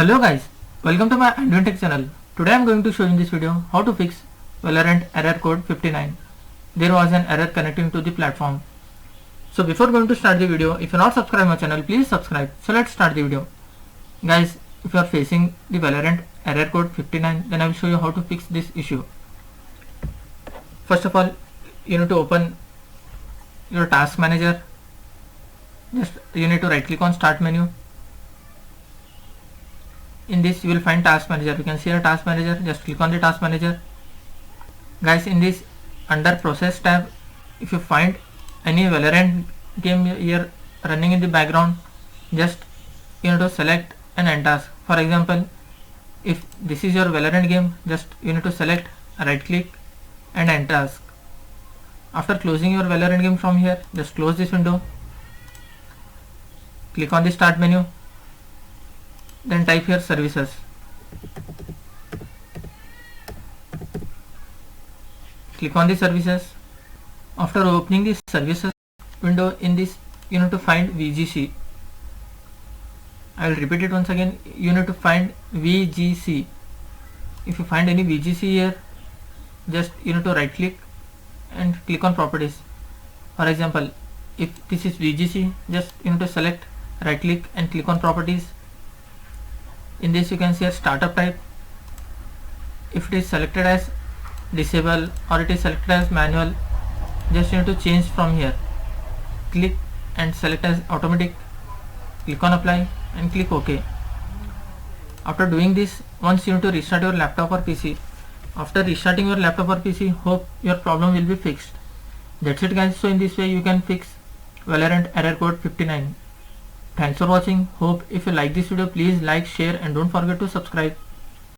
Hello guys, welcome to my Android Tech channel. Today I am going to show you in this video how to fix Valorant error code 59. There was an error connecting to the platform. So before going to start the video, if you are not subscribed my channel, please subscribe. So let's start the video. Guys, if you are facing the Valorant error code 59, then I will show you how to fix this issue. First of all, you need to open your task manager. Just you need to right click on start menu. In this you will find task manager. You can see a task manager. Just click on the task manager. Guys, in this under process tab, if you find any Valorant game here running in the background, just you need to select and end task. For example, if this is your Valorant game, just you need to select, right click and end task. After closing your Valorant game from here, just close this window. Click on the start menu. Then type here services. Click on the services. After opening this services window, in this you need to find VGC. I will repeat it once again. You need to find VGC. If you find any VGC here, just you need to right click and click on properties. For example, if this is VGC, just you need to select, right click and click on properties. In this you can see a startup type. If it is selected as disable or it is selected as manual, just you need to change from here. Click and select as automatic. Click on apply and click OK. After doing this, once you need to restart your laptop or PC. After restarting your laptop or PC, hope your problem will be fixed. That's it guys. So in this way you can fix Valorant error code 59. Thanks for watching. Hope if you like this video, please like, share and don't forget to subscribe.